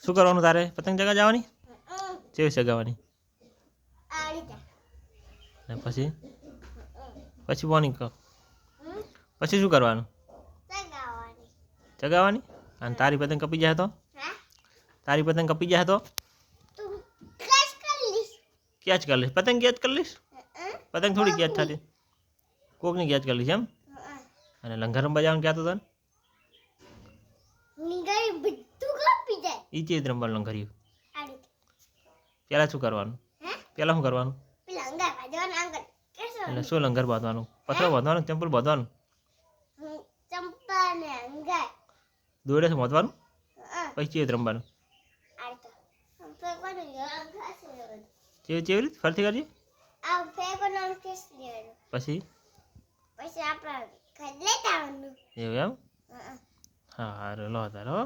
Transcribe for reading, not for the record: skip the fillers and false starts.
શું કરવાનું તારે પતંગ ચગા જવાની કેવી ચગાવવાની ને પછી પછી બોની કહો પછી શું કરવાનું ચગાવવાની અને તારી પતંગ કપી જાય તો તારી પતંગ કપી જાય તો ક્યાં જ કરી લઈશ પતંગ ક્યાં જ કરી લઈશ પતંગ થોડી ક્યાં જ થતી કોકની ક્યાં જ કરી લઈશ એમ અને લંગર રમવા જવાનું ક્યાં તો તને એ ચીજ રમવાનું લંગર્યું પહેલાં શું કરવાનું પહેલાં શું કરવાનું એટલે શું લંગર બાંધવાનું પથરો બાંધવાનું ચંપલ બાંધવાનું દોડે છે બાંધવાનું પછી ચીજ રમવાનું કેવી રીતે ફરતી કરજે પછી એવું એમ હા લો તારો